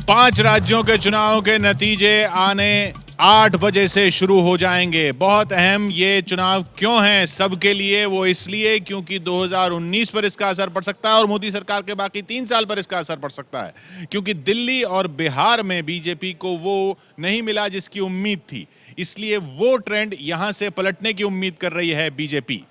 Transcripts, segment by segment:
5 राज्यों के चुनाव के नतीजे आने 8 बजे से शुरू हो जाएंगे। बहुत अहम ये चुनाव क्यों हैं सबके लिए? वो इसलिए क्योंकि 2019 पर इसका असर पड़ सकता है और मोदी सरकार के बाकी 3 साल पर इसका असर पड़ सकता है, क्योंकि दिल्ली और बिहार में बीजेपी को वो नहीं मिला जिसकी उम्मीद थी, इसलिए वो ट्रेंड यहां से पलटने की उम्मीद कर रही है बीजेपी।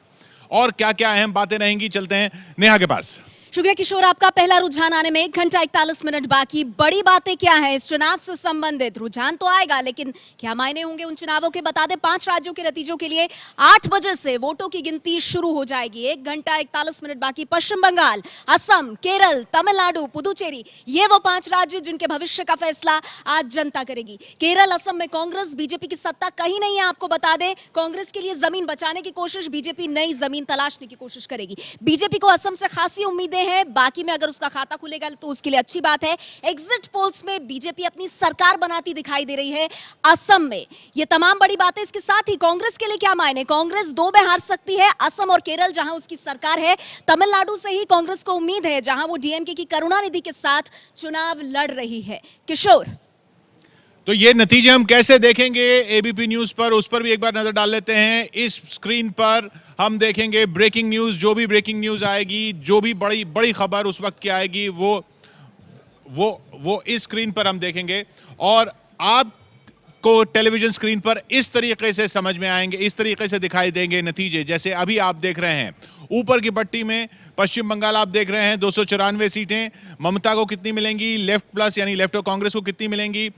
और क्या क्या अहम बातें रहेंगी, चलते हैं नेहा के पास। शुक्रिया किशोर, आपका पहला रुझान आने में 1 घंटा 41 मिनट बाकी। बड़ी बातें क्या है इस चुनाव से संबंधित? रुझान तो आएगा, लेकिन क्या मायने होंगे उन चुनावों के? बता दें 5 राज्यों के नतीजों के लिए 8 बजे से वोटों की गिनती शुरू हो जाएगी। 1 घंटा 41 मिनट बाकी। पश्चिम बंगाल, असम, केरल, तमिलनाडु, पुदुचेरी, ये वो 5 राज्य जिनके भविष्य का फैसला आज जनता करेगी। केरल, असम में कांग्रेस, बीजेपी की सत्ता कहीं नहीं है। आपको बता दें, कांग्रेस के लिए जमीन बचाने की कोशिश, बीजेपी नई जमीन तलाशने की कोशिश करेगी। बीजेपी को असम से खासी उम्मीदें है, बाकी में अगर उसका खाता खुलेगा तो उसके लिए अच्छी बात है। एग्जिट पोल्स में बीजेपी अपनी सरकार बनाती दिखाई दे रही है असम में। ये तमाम बड़ी बातें। इसके साथ ही कांग्रेस के लिए क्या मायने? कांग्रेस 2 में हार सकती है, असम और केरल जहां उसकी सरकार है। तमिलनाडु से ही कांग्रेस को उम्मीद है, जहां वो डीएमके की करुणानिधि के साथ चुनाव लड़ रही है। किशोर, तो ये नतीजे हम कैसे देखेंगे एबीपी न्यूज पर, उस पर भी एक बार नजर डाल लेते हैं। इस स्क्रीन पर हम देखेंगे ब्रेकिंग न्यूज, जो भी ब्रेकिंग न्यूज आएगी, जो भी बड़ी बड़ी खबर उस वक्त की आएगी, वो इस स्क्रीन पर हम देखेंगे और आपको टेलीविजन स्क्रीन पर इस तरीके से समझ में आएंगे, इस तरीके से दिखाई देंगे नतीजे जैसे अभी आप देख रहे हैं। ऊपर की पट्टी में पश्चिम बंगाल आप देख रहे हैं 294 सीटें, ममता को कितनी मिलेंगी, लेफ्ट प्लस यानी लेफ्ट और कांग्रेस को कितनी मिलेंगी,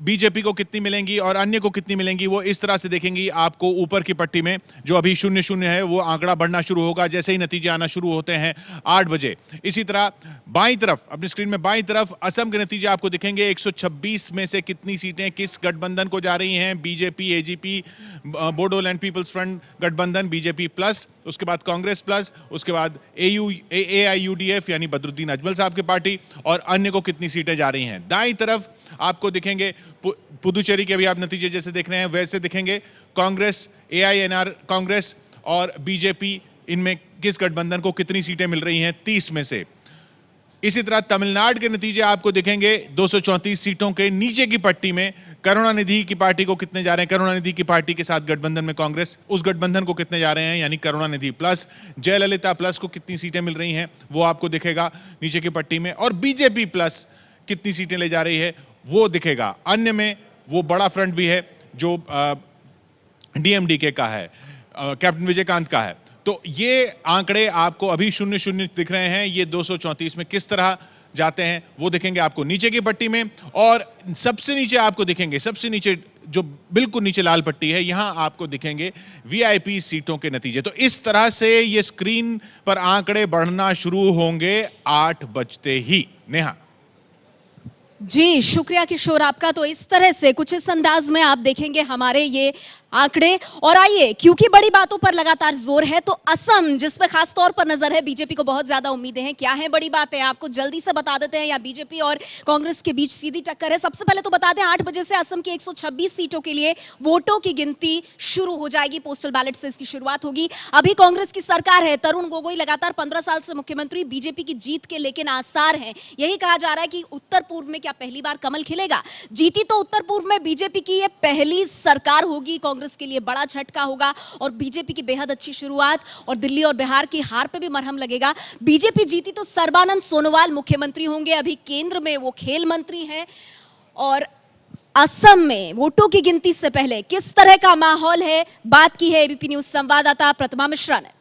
बीजेपी को कितनी मिलेंगी और अन्य को कितनी मिलेंगी, वो इस तरह से देखेंगी आपको ऊपर की पट्टी में। जो अभी 0-0 है वो आंकड़ा बढ़ना शुरू होगा जैसे ही नतीजे आना शुरू होते हैं 8 बजे। इसी तरह बाईं तरफ, अपनी स्क्रीन में बाईं तरफ असम के नतीजे आपको दिखेंगे। 126 में से कितनी सीटें किस गठबंधन को जा रही हैं? BJP, AGP, Bodoland people's front गठबंधन, बीजेपी प्लस, उसके बाद कांग्रेस प्लस, उसके बाद AIUDF यानी बदरुद्दीन अजमल साहब की पार्टी, और अन्य को कितनी सीटें जा रही हैं। दाईं तरफ आपको दिखेंगे पुदुचेरी के अभी आप नतीजे जैसे देख रहे हैं वैसे दिखेंगे। कांग्रेस, AINR कांग्रेस और बीजेपी, इनमें किस गठबंधन को कितनी सीटें मिल रही हैं 30 में से। इसी तरह तमिलनाडु के नतीजे आपको दिखेंगे 234 सीटों के नीचे की पट्टी में। करुणानिधि की पार्टी को कितने जा रहे हैं, करुणानिधि की पार्टी के साथ गठबंधन में कांग्रेस, उस गठबंधन को कितने जा रहे हैं यानी करुणानिधि प्लस। जयललिता प्लस को कितनी सीटें मिल रही हैं वो आपको दिखेगा नीचे की पट्टी में, और बीजेपी प्लस कितनी सीटें ले जा रही है वो दिखेगा। अन्य में वो बड़ा फ्रंट भी है जो DMDK का है, कैप्टन विजयकांत का है। तो ये आंकड़े आपको अभी 0-0 दिख रहे हैं, ये 234 में किस तरह जाते हैं वो दिखेंगे आपको नीचे की पट्टी में। और सबसे नीचे आपको दिखेंगे, सबसे नीचे जो बिल्कुल नीचे लाल पट्टी है, यहां आपको दिखेंगे VIP सीटों के नतीजे। तो इस तरह से ये स्क्रीन पर आंकड़े बढ़ना शुरू होंगे 8 बजते ही। नेहा जी शुक्रिया किशोर आपका। तो इस तरह से कुछ इस अंदाज में आप देखेंगे हमारे ये आंकड़े। और आइए, क्योंकि बड़ी बातों पर लगातार जोर है, तो असम जिस पे खास तौर पर नजर है, बीजेपी को बहुत ज्यादा उम्मीदें हैं। क्या है बड़ी बात है आपको जल्दी से बता देते हैं, या बीजेपी और कांग्रेस के बीच सीधी टक्कर है? सबसे पहले तो बता दें 8 बजे से असम की 126 सीटों के लिए वोटों की गिनती शुरू हो जाएगी। पोस्टल बैलेट से इसकी शुरुआत होगी। अभी कांग्रेस की सरकार है, तरुण गोगोई लगातार 15 साल से मुख्यमंत्री। बीजेपी की जीत के लेकिन आसार हैं। यही कहा जा रहा है कि उत्तर पूर्व में क्या पहली बार कमल खिलेगा? जीती तो उत्तर पूर्व में बीजेपी की ये पहली सरकार होगी, कांग्रेस के लिए बड़ा झटका होगा और बीजेपी की बेहद अच्छी शुरुआत, और दिल्ली और बिहार की हार पे भी मरहम लगेगा। बीजेपी जीती तो सर्बानंद सोनोवाल मुख्यमंत्री होंगे, अभी केंद्र में वो खेल मंत्री हैं। और असम में वोटों की गिनती से पहले किस तरह का माहौल है, बात की है एबीपी न्यूज संवाददाता प्रतिमा मिश्रा ने।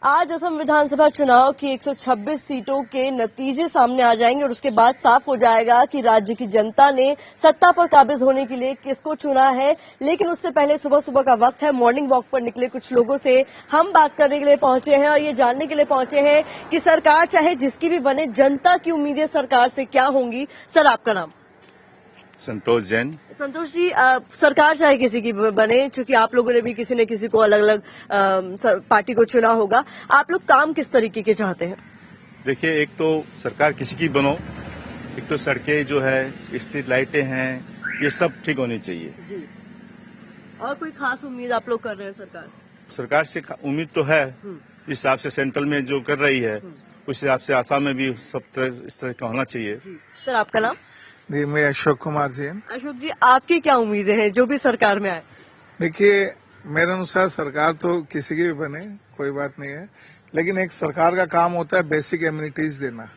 आज असम विधानसभा चुनाव की 126 सीटों के नतीजे सामने आ जाएंगे और उसके बाद साफ हो जाएगा कि राज्य की जनता ने सत्ता पर काबिज होने के लिए किसको चुना है। लेकिन उससे पहले सुबह सुबह का वक्त है, मॉर्निंग वॉक पर निकले कुछ लोगों से हम बात करने के लिए पहुंचे हैं और ये जानने के लिए पहुंचे हैं कि सरकार चाहे जिसकी भी बने, जनता की उम्मीदें सरकार से क्या होंगी। सर, आपका नाम? संतोष जैन। संतोष जी, सरकार चाहे किसी की बने, चूंकि आप लोगों ने भी किसी न किसी को अलग अलग पार्टी को चुना होगा, आप लोग काम किस तरीके के चाहते हैं? देखिए, एक तो सरकार किसी की बनो, एक तो सड़कें जो है, स्ट्रीट लाइटें हैं, ये सब ठीक होनी चाहिए जी। और कोई खास उम्मीद आप लोग कर रहे हैं सरकार से? उम्मीद तो है, जिस हिसाब से सेंट्रल में जो कर रही है उस हिसाब से आसाम में भी सब तरह इस तरह का होना चाहिए। सर, आपका नाम? जी, मैं अशोक कुमार जैन। अशोक जी, आपकी क्या उम्मीदें हैं जो भी सरकार में आए? देखिए, मेरे अनुसार सरकार तो किसी की भी बने, कोई बात नहीं है, लेकिन एक सरकार का काम होता है बेसिक एम्यूनिटीज देना।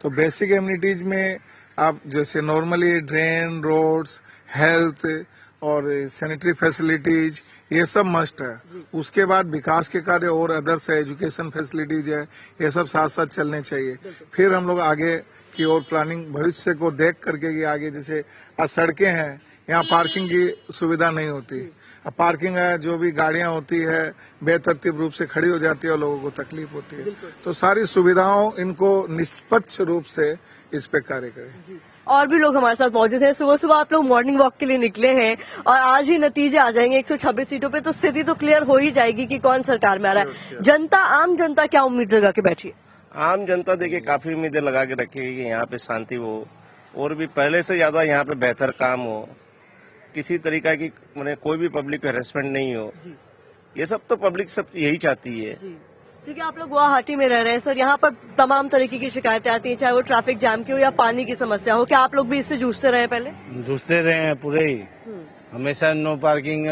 तो बेसिक एम्यूनिटीज में आप जैसे नॉर्मली ड्रेन, रोड्स, हेल्थ और सैनिटरी फैसिलिटीज, ये सब मस्ट है। उसके बाद विकास के कार्य और अदर्स है, एजुकेशन फैसिलिटीज है, ये सब साथ साथ चलने चाहिए। फिर हम लोग आगे की और प्लानिंग भविष्य को देख करके कि आगे जैसे आज सड़कें हैं, यहाँ पार्किंग की सुविधा नहीं होती। अब पार्किंग है, जो भी गाड़ियां होती है बेतरतीब रूप से खड़ी हो जाती है और लोगों को तकलीफ होती है। तो सारी सुविधाओं इनको निष्पक्ष रूप से इस पे कार्य करें। और भी लोग हमारे साथ मौजूद हैं। सुबह सुबह आप लोग मॉर्निंग वॉक के लिए निकले हैं और आज ही नतीजे आ जाएंगे 126 सीटों पे, तो स्थिति तो क्लियर हो ही जाएगी कि कौन सरकार में आ रहा है। जनता, आम जनता क्या उम्मीद लगा के बैठी है? आम जनता देखिए काफी उम्मीदें लगा के रखी है कि यहाँ पे शांति हो और भी पहले से ज्यादा यहाँ पे बेहतर काम हो, किसी तरीका की मैंने कोई भी पब्लिक हेरेसमेंट नहीं हो। ये सब तो पब्लिक सब यही चाहती है। क्योंकि आप लोग गुवाहाटी में रह रहे हैं सर, यहाँ पर तमाम तरीके की शिकायतें आती हैं, चाहे वो ट्रैफिक जाम की हो या पानी की समस्या हो। क्या आप लोग भी इससे जूझते रहे पहले? जूझते रहे हैं पूरे ही, हमेशा नो पार्किंग,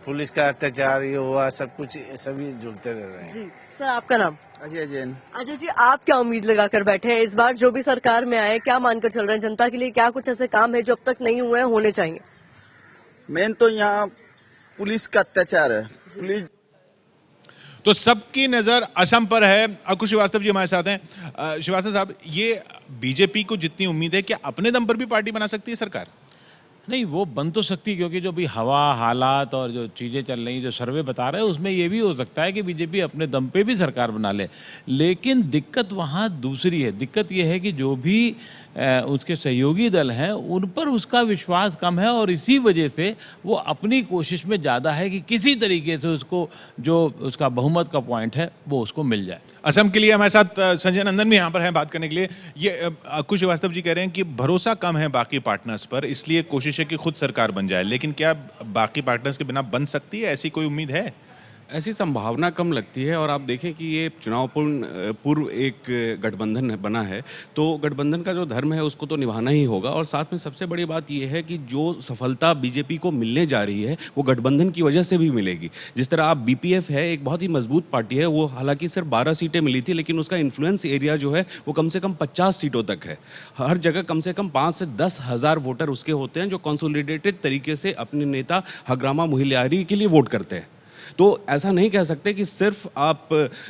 पुलिस का अत्याचार ये हुआ, सब कुछ सभी जुड़ते रह रहे हैं। जी सर, आपका नाम? अजय जैन। अजय जी, आप क्या उम्मीद लगाकर बैठे हैं इस बार जो भी सरकार में आए? क्या मानकर चल रहे हैं जनता के लिए क्या कुछ ऐसे काम है जो अब तक नहीं हुए हैं, होने चाहिए? मेन तो यहाँ पुलिस का अत्याचार है। पुलिस तो सबकी नजर असम पर है। अकुश श्रीवास्तव जी हमारे साथ हैं। श्रीवास्तव साहब, ये बीजेपी को जितनी उम्मीद है, क्या अपने दम पर भी पार्टी बना सकती है सरकार? नहीं, वो बन तो सकती है, क्योंकि जो भी हवा हालात और जो चीज़ें चल रही, जो सर्वे बता रहे हैं, उसमें ये भी हो सकता है कि बीजेपी अपने दम पे भी सरकार बना ले। लेकिन दिक्कत वहाँ दूसरी है। दिक्कत ये है कि जो भी उसके सहयोगी दल हैं उन पर उसका विश्वास कम है, और इसी वजह से वो अपनी कोशिश में ज़्यादा है कि किसी तरीके से उसको जो उसका बहुमत का पॉइंट है वो उसको मिल जाए। असम के लिए हमारे साथ संजय नंदन भी यहाँ पर हैं बात करने के लिए। ये कुश श्रीवास्तव जी कह रहे हैं कि भरोसा कम है बाकी पार्टनर्स पर, इसलिए कोशिश है कि खुद सरकार बन जाए। लेकिन क्या बाकी पार्टनर्स के बिना बन सकती है? ऐसी कोई उम्मीद है? ऐसी संभावना कम लगती है। और आप देखें कि ये चुनाव पूर्व एक गठबंधन बना है, तो गठबंधन का जो धर्म है उसको तो निभाना ही होगा। और साथ में सबसे बड़ी बात ये है कि जो सफलता बीजेपी को मिलने जा रही है वो गठबंधन की वजह से भी मिलेगी। जिस तरह आप बीपीएफ है, एक बहुत ही मजबूत पार्टी है, वो हालांकि सिर्फ 12 सीटें मिली थी, लेकिन उसका इन्फ्लुएंस एरिया जो है वो कम से कम 50 सीटों तक है। हर जगह कम से कम 5 से 10 हज़ार वोटर उसके होते हैं जो कंसोलिडेटेड तरीके से अपने नेता हग्रामा मुहिल्यारी के लिए वोट करते हैं। तो ऐसा नहीं कह सकते कि सिर्फ आप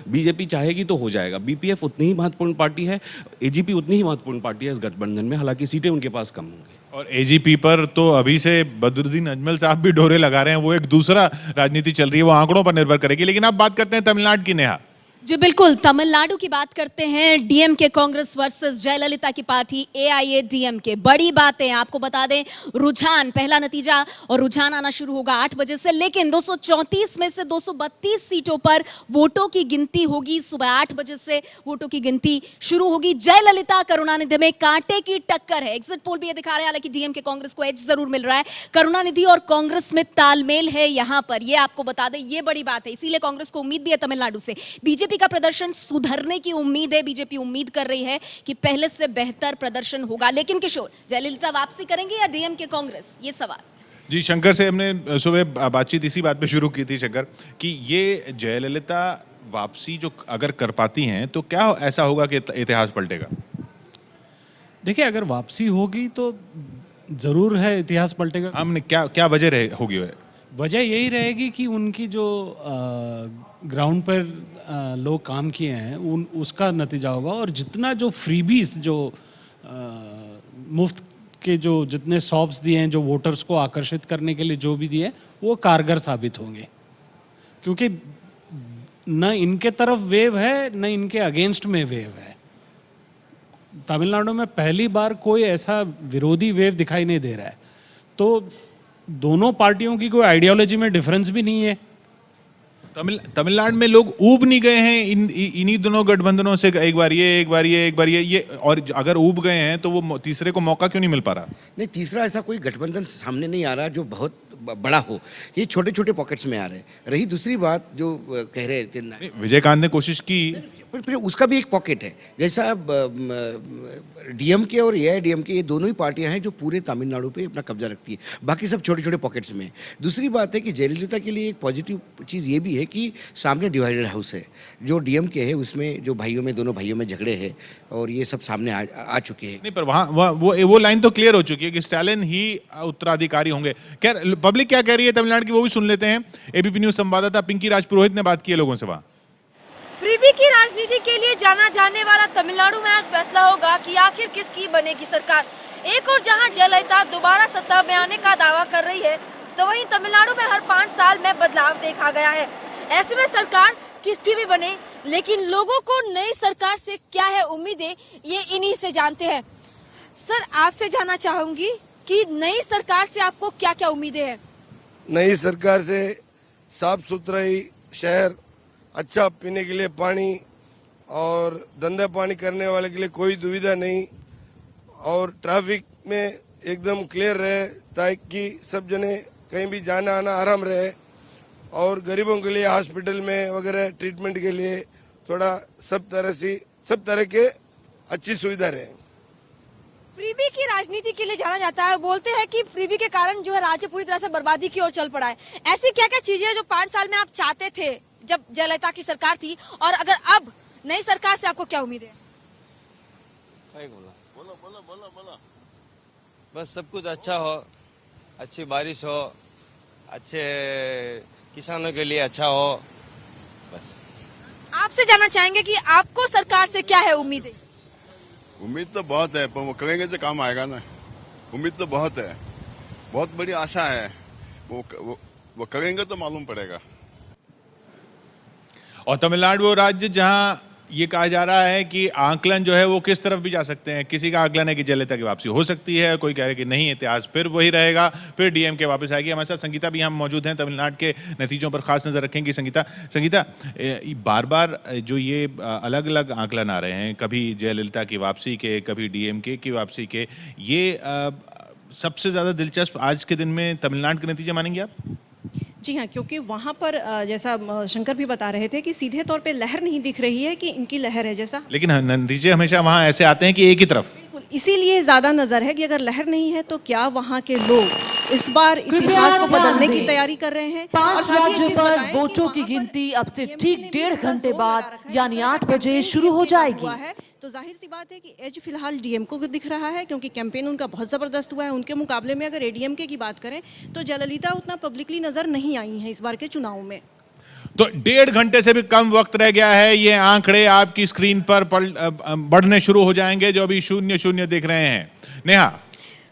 बीजेपी चाहेगी तो हो जाएगा। बीपीएफ उतनी ही महत्वपूर्ण पार्टी है, एजीपी उतनी ही महत्वपूर्ण पार्टी है इस गठबंधन में, हालांकि सीटें उनके पास कम होंगी। और एजीपी पर तो अभी से बदरुद्दीन अजमल साहब भी डोरे लगा रहे हैं। वो एक दूसरा राजनीति चल रही है, वो आंकड़ों पर निर्भर करेगी। लेकिन अब बात करते हैं तमिलनाडु की। नेहा जी बिल्कुल, तमिलनाडु की बात करते हैं। डीएमके कांग्रेस वर्सेस जयललिता की पार्टी एआईएडीएमके। बड़ी बातें आपको बता दें, रुझान, पहला नतीजा और रुझान आना शुरू होगा 8 बजे से, लेकिन 234 में से 232 सीटों पर वोटों की गिनती होगी। सुबह 8 बजे से वोटों की गिनती शुरू होगी। जयललिता करुणानिधि में कांटे की टक्कर है। एग्जिट पोल भी ये दिखा रहे हैं, हालांकि डीएमके कांग्रेस को एज जरूर मिल रहा है। करुणानिधि और कांग्रेस में तालमेल है यहां पर, ये आपको बता दें, ये बड़ी बात है। इसीलिए कांग्रेस को उम्मीद भी है तमिलनाडु से। बीजेपी का प्रदर्शन सुधरने की उम्मीद है। बीजेपी उम्मीद कर रही है कि पहले से बेहतर प्रदर्शन होगा। लेकिन किशोर, जयललिता वापसी करेंगे या डीएमके कांग्रेस, ये सवाल। जी, शंकर से हमने सुबह बातचीत इसी बात पे शुरू की थी शंकर, कि ये जयललिता वापसी जो अगर कर पाती हैं तो क्या ऐसा होगा कि इतिहास पलटेगा? देखिए, अगर वापसी होगी तो जरूर है इतिहास पलटेगा। हमने क्या वजह होगी? वजह यही रहेगी कि उनकी जो ग्राउंड पर लोग काम किए हैं उसका नतीजा होगा। और जितना जो फ्रीबीज, जो मुफ्त के जो जितने शॉप्स दिए हैं, जो वोटर्स को आकर्षित करने के लिए जो भी दिए, वो कारगर साबित होंगे। क्योंकि न इनके तरफ वेव है न इनके अगेंस्ट में वेव है। तमिलनाडु में पहली बार कोई ऐसा विरोधी वेव दिखाई नहीं दे रहा है। तो दोनों पार्टियों की कोई आइडियोलॉजी में डिफरेंस भी नहीं है। तमिलनाडु में लोग ऊब नहीं गए हैं इन्हीं दोनों गठबंधनों से? एक बार ये, और अगर ऊब गए हैं तो वो तीसरे को मौका क्यों नहीं मिल पा रहा? नहीं, तीसरा ऐसा कोई गठबंधन सामने नहीं आ रहा जो बहुत बड़ा हो। ये छोटे छोटे पॉकेट्स में आ रहे हैं। रही दूसरी बात जो कह रहे थे नहीं, विजयकांत ने कोशिश की, पर फिर उसका भी एक पॉकेट है। जैसा डीएमके और एआईडीएमके ये दोनों ही पार्टियां हैं जो पूरे तमिलनाडु पे अपना कब्जा रखती है, बाकी सब छोटे छोटे पॉकेट्स में। दूसरी बात है कि जयललिता के लिए एक पॉजिटिव चीज़ ये भी है कि सामने डिवाइडेड हाउस है। जो डीएमके है उसमें जो दोनों भाइयों में झगड़े हैं और ये सब सामने आ चुके हैं। नहीं, पर वहाँ वो लाइन तो क्लियर हो चुकी है कि स्टालिन ही उत्तराधिकारी होंगे। खैर, पब्लिक क्या कह रही है तमिलनाडु की वो भी सुन लेते हैं। एबीपी न्यूज संवाददाता पिंकी राजपुरोहित ने बात की है लोगों से वहाँ। फ्रीबी की राजनीति के लिए जाना जाने वाला तमिलनाडु में आज फैसला होगा कि आखिर किसकी बनेगी सरकार। एक और जहां जयललिता दोबारा सत्ता में आने का दावा कर रही है, तो वहीं तमिलनाडु में हर 5 साल में बदलाव देखा गया है। ऐसे में सरकार किसकी भी बने, लेकिन लोगों को नई सरकार से क्या है उम्मीदें, ये इन्हीं से जानते हैं। सर, आपसे जानना चाहूंगी कि नई सरकार से आपको क्या क्या उम्मीदें हैं? नई सरकार से साफ सुथराई शहर, अच्छा पीने के लिए पानी और धंधा पानी करने वाले के लिए कोई दुविधा नहीं, और ट्रैफिक में एकदम क्लियर रहे ताकि सब जने कहीं भी जाना आना आराम रहे, और गरीबों के लिए हॉस्पिटल में वगैरह ट्रीटमेंट के लिए थोड़ा सब तरह के अच्छी सुविधा रहे। फ्रीबी की राजनीति के लिए जाना जाता है। बोलते हैं कि फ्रीबी के कारण जो है राज्य पूरी तरह से बर्बादी की ओर चल पड़ा है। ऐसी क्या क्या चीजें हैं जो 5 साल में आप चाहते थे जब जयललिता की सरकार थी, और अगर अब नई सरकार से आपको क्या उम्मीद है? बोलो। बस सब कुछ अच्छा हो, अच्छी बारिश हो, अच्छे किसानों के लिए अच्छा हो, बस। आपसे जानना चाहेंगे कि आपको सरकार से क्या है उम्मीदें? उम्मीद तो बहुत है, पर वो करेंगे तो काम आएगा ना। उम्मीद तो बहुत है, बहुत बड़ी आशा है, वो करेंगे तो मालूम पड़ेगा। और तमिलनाडु वो राज्य जहां ये कहा जा रहा है कि आकलन जो है वो किस तरफ भी जा सकते हैं। किसी का आकलन है कि जयललिता की वापसी हो सकती है, कोई कह रहा है कि नहीं, इतिहास फिर वही रहेगा, फिर डीएमके वापस आएगी। हमारे साथ संगीता भी हम मौजूद हैं, तमिलनाडु के नतीजों पर खास नजर रखेंगी। संगीता, बार बार जो ये अलग अलग आकलन आ रहे हैं, कभी जयललिता की वापसी के, कभी डीएमके की वापसी के, ये सबसे ज्यादा दिलचस्प आज के दिन में तमिलनाडु के नतीजे मानेंगे आप? जी हाँ, क्योंकि वहाँ पर जैसा शंकर भी बता रहे थे कि सीधे तौर पे लहर नहीं दिख रही है कि इनकी लहर है जैसा, लेकिन नतीजे हमेशा वहाँ ऐसे आते हैं कि एक ही तरफ। बिल्कुल, इसीलिए ज़्यादा नज़र है कि अगर लहर नहीं है तो क्या वहाँ के लोग इस बार इतिहास को बदलने की तैयारी कर रहे हैं। 5 राज्यों पर वोटों की गिनती अब से ठीक 1.5 घंटे बाद यानी 8 बजे शुरू हो जाएगी। तो जाहिर सी बात है कि एज फिलहाल डीएमके को दिख रहा है, क्योंकि कैंपेन उनका बहुत ज़बरदस्त हुआ है। उनके मुकाबले में अगर एडीएमके की बात करें तो जयललिता उतना पब्लिकली नज़र नहीं आई है इस बार के चुनाव में। तो 1.5 घंटे से भी कम वक्त रह गया है। ये आंकड़े आपकी स्क्रीन पर बढ़ने शुरू हो जाएंगे जो अभी 0-0 दिख रहे हैं। नेहा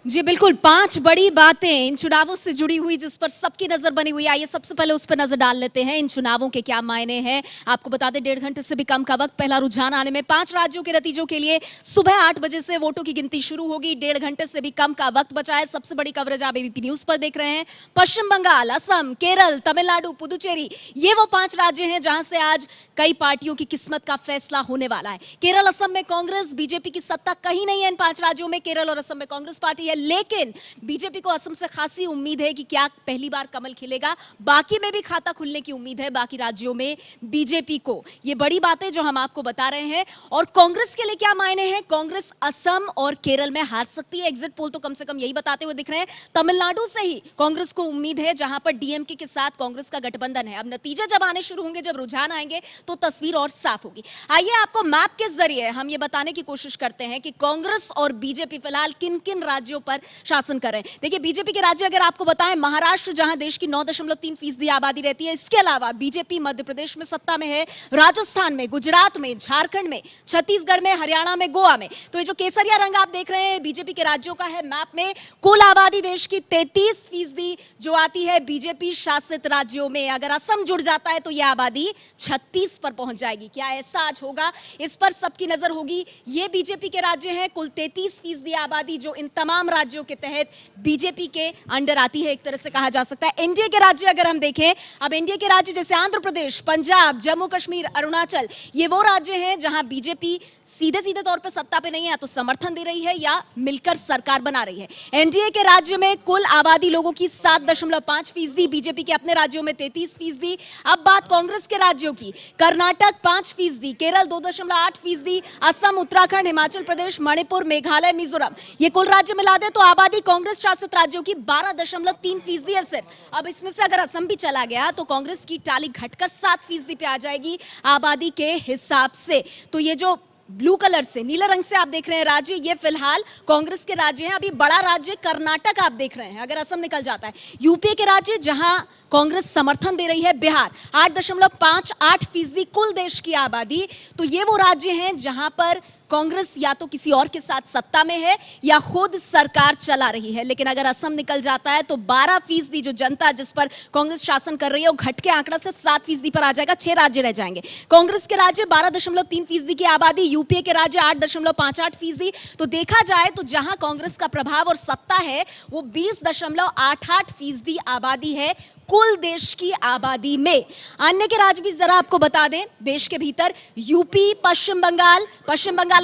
जी बिल्कुल, 5 बड़ी बातें इन चुनावों से जुड़ी हुई जिस पर सबकी नजर बनी हुई है। आइए सबसे पहले उस पर नजर डाल लेते हैं, इन चुनावों के क्या मायने हैं। आपको बता दें 1.5 घंटे से भी कम का वक्त, पहला रुझान आने में 5 राज्यों के नतीजों के लिए सुबह 8 बजे से वोटों की गिनती शुरू होगी। 1.5 घंटे से भी कम का वक्त बचा है। सबसे बड़ी कवरेज आप एबीपी न्यूज पर देख रहे हैं। पश्चिम बंगाल, असम, केरल, तमिलनाडु, पुदुचेरी, ये वो 5 राज्य हैं जहां से आज कई पार्टियों की किस्मत का फैसला होने वाला है। केरल, असम में कांग्रेस, बीजेपी की सत्ता कहीं नहीं है इन 5 राज्यों में। केरल और असम में कांग्रेस पार्टी है, लेकिन बीजेपी को असम से खासी उम्मीद है कि क्या पहली बार कमल खिलेगा। बाकी में भी खाता खुलने की उम्मीद है, बाकी राज्यों में बीजेपी को। ये बड़ी बातें जो हम आपको बता रहे हैं। और कांग्रेस के लिए क्या मायने हैं? कांग्रेस असम और केरल में हार सकती है। एग्जिट पोल तो कम से कम यही बताते हुए दिख रहे हैं। तमिलनाडु से ही कांग्रेस को उम्मीद है, जहां पर डीएमके के साथ कांग्रेस का गठबंधन है। अब नतीजे जब आने शुरू होंगे, जब रुझान आएंगे, तो तस्वीर और साफ होगी। आइए आपको मैप के जरिए हम ये बताने की कोशिश करते हैं कि कांग्रेस और बीजेपी फिलहाल किन किन राज्यों पर शासन कर रहे हैं। देखिए, बीजेपी के राज्य अगर आपको बताएं, महाराष्ट्र जहां देश की 9.3% आबादी रहती है। इसके अलावा बीजेपी मध्य प्रदेश में सत्ता में है, राजस्थान में, गुजरात में, झारखंड में, छत्तीसगढ़ में, हरियाणा में, गोवा में। तो ये जो केसरिया रंग आप देख रहे हैं बीजेपी के राज्यों का है मैप में। कुल आबादी देश की 33% जो आती है बीजेपी शासित राज्यों में। अगर असम जुड़ जाता है तो यह आबादी 36 पर पहुंच जाएगी। क्या ऐसा आज होगा? इस पर सबकी नजर होगी। ये बीजेपी के राज्य हैं, कुल 33% आबादी जो इन तमाम राज्यों के तहत बीजेपी के अंडर आती है, एक तरह से कहा जा सकता है। एनडीए के राज्य अगर हम देखें, अब एनडीए के राज्य जैसे आंध्र प्रदेश, पंजाब, जम्मू कश्मीर, अरुणाचल, ये वो राज्य हैं जहां बीजेपी सीधे सीधे तौर पर सत्ता पे नहीं है, तो समर्थन दे रही है या मिलकर सरकार बना रही है। एनडीए के राज्य में कुल आबादी लोगों की 7.5%, बीजेपी के अपने राज्यों में 33%। अब बात कांग्रेस के राज्यों की, कर्नाटक 5%, केरल 2.8%, असम, उत्तराखंड, हिमाचल प्रदेश, मणिपुर, मेघालय, मिजोरम, ये कुल राज्य मिला दे तो आबादी कांग्रेस शासित राज्यों की 12.3% है सिर्फ। अब इसमें से अगर असम भी चला गया तो कांग्रेस की टाली घटकर 7% पे आ जाएगी आबादी के हिसाब से। तो ये जो ब्लू कलर से, नीले रंग से आप देख रहे हैं राज्य, ये फिलहाल कांग्रेस के राज्य हैं। अभी बड़ा राज्य कर्नाटक आप देख रहे हैं, अगर असम निकल जाता है। यूपी के राज्य जहां कांग्रेस समर्थन दे रही है, बिहार 8.58% कुल देश की आबादी, तो ये वो राज्य हैं जहां पर कांग्रेस या तो किसी और के साथ सत्ता में है या खुद सरकार चला रही है। लेकिन अगर असम निकल जाता है तो 12% जो जनता जिस पर कांग्रेस शासन कर रही है, वो घट के आंकड़ा सिर्फ 7% पर आ जाएगा, 6 राज्य रह जाएंगे। कांग्रेस के राज्य 12.3% की आबादी, यूपीए के राज्य 8.58%। तो देखा जाए तो जहां कांग्रेस का प्रभाव और सत्ता है वो 20.88% आबादी है कुल देश की आबादी में। अन्य के राज्य भी जरा आपको बता दें, देश के भीतर यूपी, पश्चिम बंगाल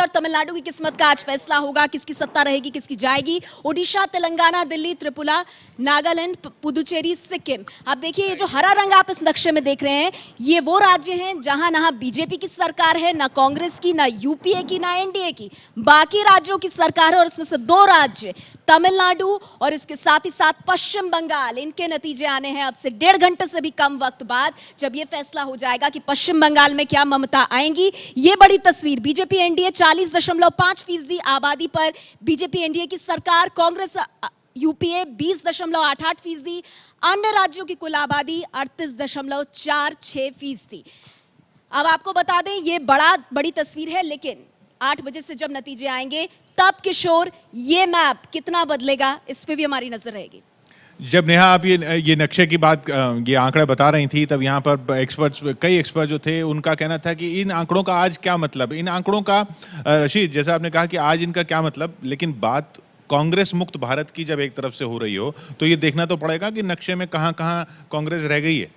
और तमिलनाडु की किस्मत का आज फैसला होगा, किसकी सत्ता रहेगी, किसकी जाएगी। ओडिशा, तेलंगाना, दिल्ली, त्रिपुरा, नागालैंड, पुदुचेरी, सिक्किम। अब देखिए ये जो हरा रंग आप इस नक्शे में देख रहे हैं, ये वो राज्य हैं जहां ना बीजेपी की सरकार है, ना कांग्रेस की, ना यूपीए की, ना एनडीए की, बाकी राज्यों की सरकार है। और इसमें से 2 राज्य तमिलनाडु और इसके साथ ही साथ पश्चिम बंगाल, इनके नतीजे आने हैं अब से 1.5 घंटे से भी कम वक्त बाद, जब यह फैसला हो जाएगा कि पश्चिम बंगाल में क्या ममता आएंगी। ये बड़ी तस्वीर, बीजेपी एनडीए 40.5% आबादी पर बीजेपी एनडीए की सरकार, कांग्रेस यूपीए 20.88%, अन्य राज्यों की कुल आबादी 38.46%। अब आपको बता दें ये बड़ी तस्वीर है, लेकिन 8 बजे से जब नतीजे आएंगे तब किशोर ये मैप कितना बदलेगा, इस पे भी हमारी नजर रहेगी। जब नेहा आप ये नक्शे की बात, ये आंकड़ा बता रही थी, तब यहाँ पर कई एक्सपर्ट जो थे उनका कहना था कि इन आंकड़ों का आज क्या मतलब, इन आंकड़ों का रशीद जैसा आपने कहा कि आज इनका क्या मतलब, लेकिन बात कांग्रेस मुक्त भारत की जब एक तरफ से हो रही हो तो ये देखना तो पड़ेगा कि नक्शे में कहाँ कहाँ कांग्रेस रह गई है।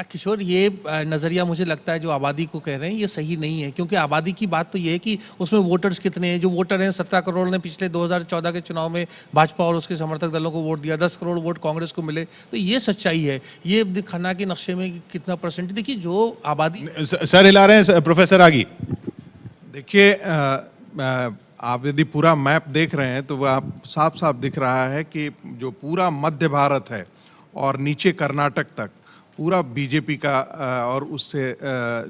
किशोर, ये नज़रिया मुझे लगता है जो आबादी को कह रहे हैं ये सही नहीं है, क्योंकि आबादी की बात तो ये है कि उसमें वोटर्स कितने हैं। जो वोटर हैं 17 करोड़ ने पिछले 2014 के चुनाव में भाजपा और उसके समर्थक दलों को वोट दिया, 10 करोड़ वोट कांग्रेस को मिले, तो ये सच्चाई है। ये दिखाना कि नक्शे में कितना परसेंट, देखिए जो आबादी। सर हिला रहे हैं प्रोफेसर आगी। देखिए आप यदि पूरा मैप देख रहे हैं तो वह साफ साफ दिख रहा है कि जो पूरा मध्य भारत है और नीचे कर्नाटक तक पूरा बीजेपी का और उससे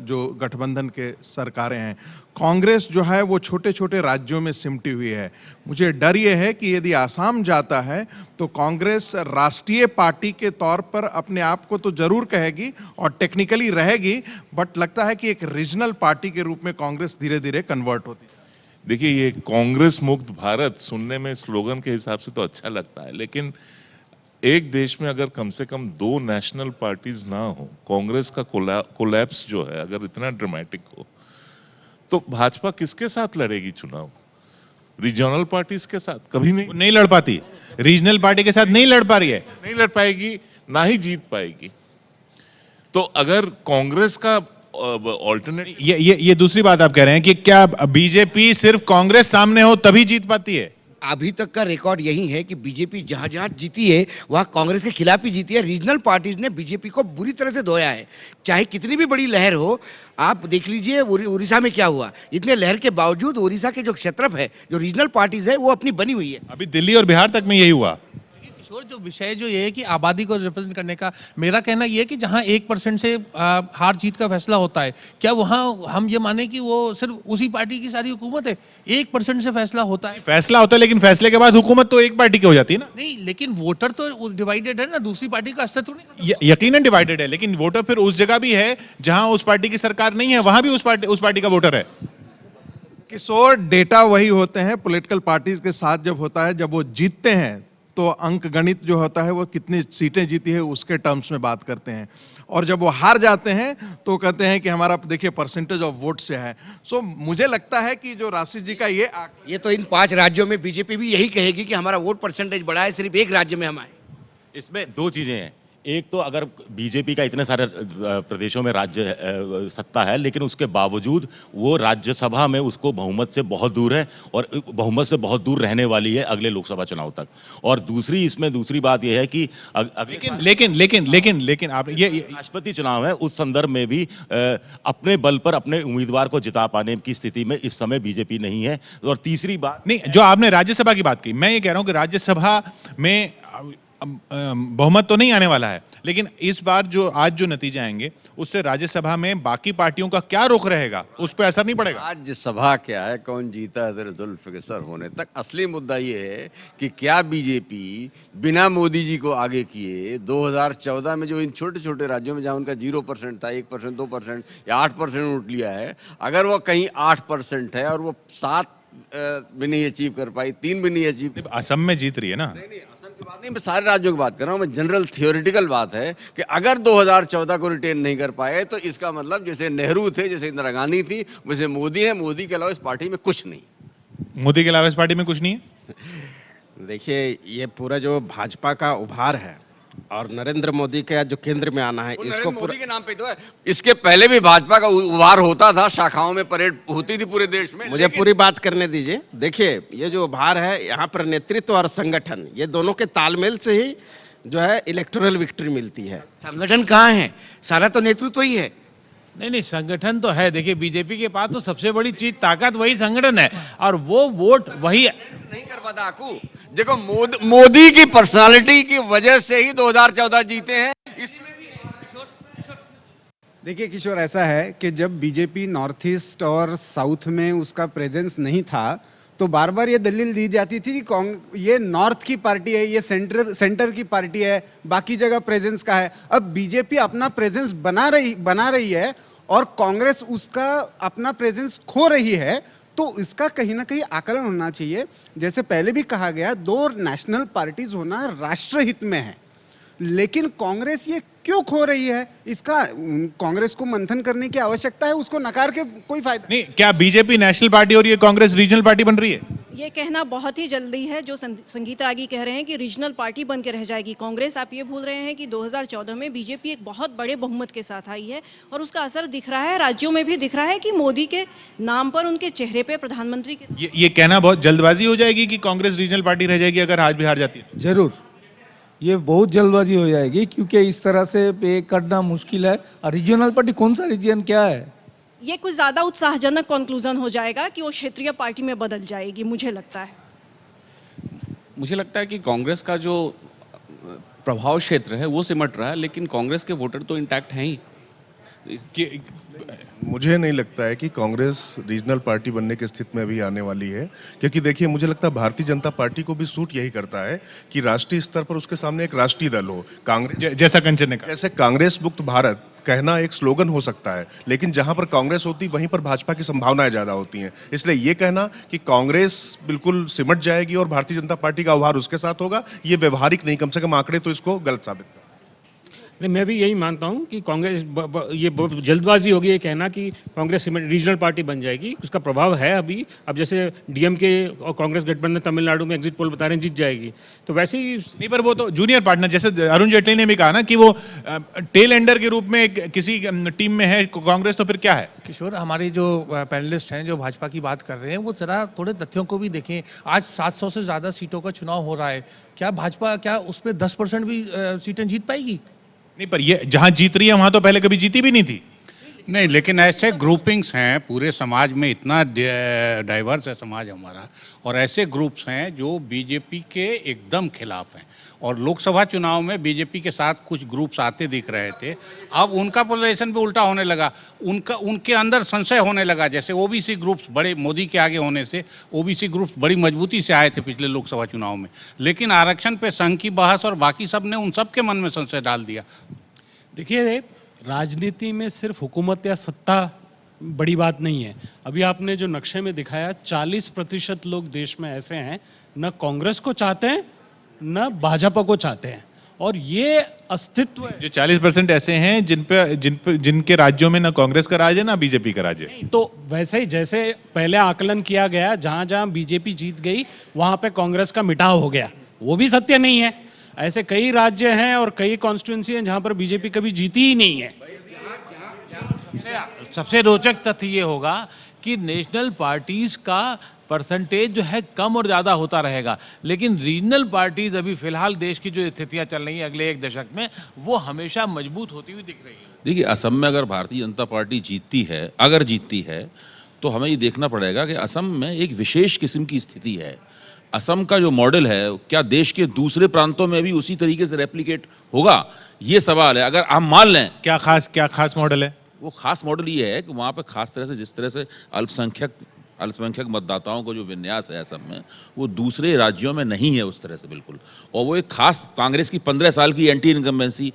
जो गठबंधन के सरकारें हैं। कांग्रेस जो है वो छोटे छोटे राज्यों में सिमटी हुई है। मुझे डर ये है कि यदि आसाम जाता है तो कांग्रेस राष्ट्रीय पार्टी के तौर पर अपने आप को तो जरूर कहेगी और टेक्निकली रहेगी, बट लगता है कि एक रीजनल पार्टी के रूप में कांग्रेस धीरे धीरे कन्वर्ट होती है। देखिए, ये कांग्रेस मुक्त भारत सुनने में स्लोगन के हिसाब से तो अच्छा लगता है, लेकिन एक देश में अगर कम से कम 2 नेशनल पार्टीज ना हो, कांग्रेस का कोलैप्स जो है अगर इतना ड्रामेटिक हो, तो भाजपा किसके साथ लड़ेगी चुनाव? रीजनल पार्टीज के साथ कभी नहीं लड़ पाती। रीजनल पार्टी के साथ नहीं लड़ पा रही है, नहीं लड़ पाएगी, ना ही जीत पाएगी। तो अगर कांग्रेस का ऑल्टरनेट, ये दूसरी बात आप कह रहे हैं कि क्या बीजेपी सिर्फ कांग्रेस सामने हो तभी जीत पाती है? अभी तक का रिकॉर्ड यही है कि बीजेपी जहां जहां जीती है वहां कांग्रेस के खिलाफ ही जीती है। रीजनल पार्टीज ने बीजेपी को बुरी तरह से धोया है, चाहे कितनी भी बड़ी लहर हो। आप देख लीजिए उड़ीसा में क्या हुआ, इतने लहर के बावजूद उड़ीसा के जो क्षेत्र है, जो रीजनल पार्टीज है, वो अपनी बनी हुई है। अभी दिल्ली और बिहार तक में यही हुआ। किशोर, जो विषय जो ये है कि आबादी को रिप्रेजेंट करने का, मेरा कहना ये है कि जहां 1% से हार जीत का फैसला होता है, क्या वहां हम ये माने कि वो सिर्फ उसी पार्टी की सारी हुकूमत है? 1% से फैसला होता है, फैसला होता है, लेकिन फैसले के बाद हुकूमत तो एक पार्टी की हो जाती है ना। नहीं, लेकिन वोटर तो डिवाइडेड है ना, दूसरी पार्टी का अस्तित्व नहीं। यकीनन डिवाइडेड है, लेकिन वोटर फिर उस जगह भी है जहां उस पार्टी की सरकार नहीं है, वहां भी उस पार्टी का वोटर है। किशोर, डेटा वही होते हैं पॉलिटिकल पार्टीज के साथ जब होता है, जब वो जीतते हैं तो अंक गणित जो होता है वो कितनी सीटें जीती है उसके टर्म्स में बात करते हैं, और जब वो हार जाते हैं तो कहते हैं कि हमारा देखिए परसेंटेज ऑफ वोट से है। सो मुझे लगता है कि जो राशि जी का ये तो इन 5 राज्यों में बीजेपी भी यही कहेगी कि हमारा वोट परसेंटेज बढ़ा है, सिर्फ एक राज्य में हम आए। इसमें 2 चीजें हैं। एक तो अगर बीजेपी का इतने सारे प्रदेशों में राज्य सत्ता है, लेकिन उसके बावजूद वो राज्यसभा में उसको बहुमत से बहुत दूर है और बहुमत से बहुत दूर रहने वाली है अगले लोकसभा चुनाव तक। और दूसरी बात यह है कि लेकिन आप ये राष्ट्रपति चुनाव है, उस संदर्भ में भी अपने बल पर अपने उम्मीदवार को जिता पाने की स्थिति में इस समय बीजेपी नहीं है। और तीसरी बात नहीं, जो आपने राज्यसभा की बात की, मैं ये कह रहा हूं कि राज्यसभा में बहुमत तो नहीं आने वाला है, लेकिन इस बार जो नतीजे आएंगे उससे राज्यसभा में बाकी पार्टियों का क्या रुख रहेगा, उस पर असर नहीं पड़ेगा। राज्यसभा क्या है, कौन जीता है तेरे जुल्फ़िकार होने तक। असली मुद्दा ये है कि क्या बीजेपी बिना मोदी जी को आगे किए 2014 में जो इन छोटे छोटे राज्यों में जहां उनका 0% था, 1%, 2% या 8% वोट लिया है, अगर वो कहीं 8% है और वो 7 भी नहीं अचीव कर पाई, 3 भी नहीं अचीव। असम में जीत रही है ना। नहीं, असम की बात नहीं, मैं सारे राज्यों की बात कर रहा हूँ। मैं जनरल थियोरिटिकल बात है कि अगर 2014 को रिटेन नहीं कर पाए तो इसका मतलब जैसे नेहरू थे, जैसे इंदिरा गांधी थी, वैसे मोदी है। मोदी के अलावा इस पार्टी में कुछ नहीं। मोदी के अलावा इस पार्टी में कुछ नहीं है। देखिए, ये पूरा जो भाजपा का उभार है और नरेंद्र मोदी का जो केंद्र में आना है, इसको मोदी के नाम पे तो है। इसके पहले भी भाजपा का उभार होता था, शाखाओं में परेड होती थी पूरे देश में। मुझे पूरी बात करने दीजिए। देखिए, ये जो उभार है, यहाँ पर नेतृत्व और संगठन, ये दोनों के तालमेल से ही जो है इलेक्टोरल विक्ट्री मिलती है। संगठन कहाँ है? सारा तो नेतृत्व ही है। नहीं, संगठन तो है। देखिए, बीजेपी के पास तो सबसे बड़ी चीज ताकत वही संगठन है, और वो वोट वही नहीं कर पाता। आकू देखो, मोदी की पर्सनालिटी की वजह से ही 2014 जीते हैं। देखिए किशोर, ऐसा है कि जब बीजेपी नॉर्थ ईस्ट और साउथ में उसका प्रेजेंस नहीं था तो बार बार ये दलील दी जाती थी कि ये नॉर्थ की पार्टी है, ये सेंटर की पार्टी है, बाकी जगह प्रेजेंस का है। अब बीजेपी अपना प्रेजेंस बना रही है और कांग्रेस उसका अपना प्रेजेंस खो रही है, तो इसका कहीं ना कहीं आकलन होना चाहिए। जैसे पहले भी कहा गया, 2 नेशनल पार्टीज होना राष्ट्रहित में है, लेकिन कांग्रेस ये क्यों खो रही है, इसका कांग्रेस को मंथन करने की आवश्यकता है। उसको नकार के कोई फायदा नहीं। क्या बीजेपी नेशनल पार्टी और ये कांग्रेस रीजनल पार्टी बन रही है? ये कहना बहुत ही जल्दी है। जो संगीत रागी कह रहे हैं कि रीजनल पार्टी बन के रह जाएगी कांग्रेस, आप ये भूल रहे हैं कि 2014 में बीजेपी एक बहुत बड़े बहुमत के साथ आई है और उसका असर दिख रहा है, राज्यों में भी दिख रहा है कि मोदी के नाम पर, उनके चेहरे पे प्रधानमंत्री के ये कहना बहुत जल्दबाजी हो जाएगी कि कांग्रेस रीजनल पार्टी रह जाएगी अगर आज भी हार जाती है। जरूर, ये बहुत जल्दबाजी हो जाएगी, क्योंकि इस तरह से पे करना मुश्किल है। और रीजनल पार्टी कौन सा रीजन क्या है? ये कुछ ज़्यादा उत्साहजनक कंक्लूजन हो जाएगा कि वो क्षेत्रीय पार्टी में बदल जाएगी, मुझे लगता है। मुझे लगता है कि कांग्रेस का जो प्रभाव क्षेत्र है वो सिमट रहा है, लेकिन कांग्रेस के वोटर तो इंटैक्ट हैं ही। मुझे नहीं लगता है कि कांग्रेस रीजनल पार्टी बनने की स्थिति में अभी आने वाली है, क्योंकि देखिए, मुझे लगता है भारतीय जनता पार्टी को भी सूट यही करता है कि राष्ट्रीय स्तर पर उसके सामने एक राष्ट्रीय दल हो। कांग्रेस जैसा कंचन ने कहा, जैसे कांग्रेस मुक्त भारत कहना एक स्लोगन हो सकता है, लेकिन जहां पर कांग्रेस होती वहीं पर भाजपा की संभावनाएं ज्यादा होती हैं। इसलिए ये कहना कि कांग्रेस बिल्कुल सिमट जाएगी और भारतीय जनता पार्टी का उभार उसके साथ होगा, ये व्यवहारिक नहीं, कम से कम आंकड़े तो इसको गलत साबित कर। नहीं, मैं भी यही मानता हूं कि कांग्रेस ये जल्दबाजी होगी ये कहना कि कांग्रेस रीजनल पार्टी बन जाएगी। उसका प्रभाव है अभी। अब जैसे डीएमके और कांग्रेस गठबंधन तमिलनाडु में एग्जिट पोल बता रहे हैं जीत जाएगी, तो वैसे ही नहीं। पर वो तो जूनियर पार्टनर, जैसे अरुण जेटली ने भी कहा ना कि वो टेल एंडर के रूप में किसी टीम में है कांग्रेस, तो फिर क्या है? किशोर, हमारे जो पैनलिस्ट हैं जो भाजपा की बात कर रहे हैं, वो जरा थोड़े तथ्यों को भी देखें। आज 700 से ज़्यादा सीटों का चुनाव हो रहा है। क्या भाजपा उसमें 10% भी सीटें जीत पाएगी? नहीं, पर ये जहां जीत रही है वहां तो पहले कभी जीती भी नहीं थी। नहीं, लेकिन ऐसे ग्रुपिंग्स हैं पूरे समाज में, इतना डाइवर्स है समाज हमारा, और ऐसे ग्रुप्स हैं जो बीजेपी के एकदम खिलाफ हैं। और लोकसभा चुनाव में बीजेपी के साथ कुछ ग्रुप्स आते दिख रहे थे, अब उनका पोलराइजेशन भी उल्टा होने लगा। उनके अंदर संशय होने लगा। जैसे ओबीसी ग्रुप्स बड़े, मोदी के आगे होने से ओबीसी ग्रुप्स बड़ी मजबूती से आए थे पिछले लोकसभा चुनाव में, लेकिन आरक्षण पे संघ की बहस और बाकी सब ने उन सब के मन में संशय डाल दिया। देखिए, राजनीति में सिर्फ हुकूमत या सत्ता बड़ी बात नहीं है। अभी आपने जो नक्शे में दिखाया, 40% लोग देश में ऐसे हैं न कांग्रेस को चाहते हैं न भाजपा को चाहते हैं। और ये अस्तित्व जो 40% ऐसे हैं जिनके राज्यों में ना कांग्रेस का राज है ना बीजेपी का राज है। तो वैसे ही जैसे पहले आकलन किया गया, जहां जहां बीजेपी जीत गई वहां पे कांग्रेस का मिटाव हो गया, वो भी सत्य नहीं है। ऐसे कई राज्य हैं और कई कॉन्स्टिट्यूंसी हैं जहां पर बीजेपी कभी जीती ही नहीं है। सबसे रोचक तथ्य ये होगा कि नेशनल पार्टीज का परसेंटेज जो है कम और ज़्यादा होता रहेगा, लेकिन रीजनल पार्टीज अभी फिलहाल देश की जो स्थितियां चल रही हैं अगले एक दशक में, वो हमेशा मजबूत होती हुई दिख रही है। देखिए, असम में अगर भारतीय जनता पार्टी जीतती है तो हमें ये देखना पड़ेगा कि असम में एक विशेष किस्म की स्थिति है। असम का जो मॉडल है, क्या देश के दूसरे प्रांतों में भी उसी तरीके से रेप्लिकेट होगा, ये सवाल है। अगर हम मान लें क्या खास मॉडल है, वो खास मॉडल ये है कि वहाँ पे खास तरह से जिस तरह से अल्पसंख्यक मतदाताओं को जो विन्यास है असम में, वो दूसरे राज्यों में नहीं है उस तरह से बिल्कुल। और वो एक खास कांग्रेस की 15 साल की एंटी इनकम्बेंसी,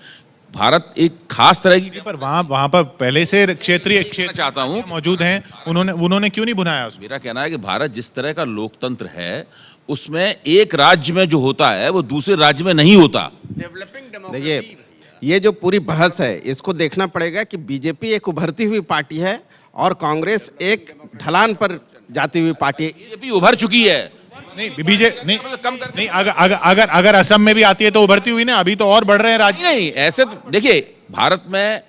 भारत एक खास तरह की, पर वहाँ पर पहले से क्षेत्रीय चाहता हूँ मौजूद हैं, उन्होंने क्यों नहीं बुनाया उसमें? मेरा कहना है कि भारत जिस तरह का लोकतंत्र है उसमें एक राज्य में जो होता है वो दूसरे राज्य में नहीं होता। देखिए, ये जो पूरी बहस है इसको देखना पड़ेगा कि बीजेपी एक उभरती हुई पार्टी है और कांग्रेस एक ढलान पर जाती हुई पार्टी है। बीजेपी उभर चुकी है। नहीं, अगर असम में भी आती है तो उभरती हुई ना, अभी तो और बढ़ रहे हैं राज्य। नहीं, ऐसे तो देखिए, भारत में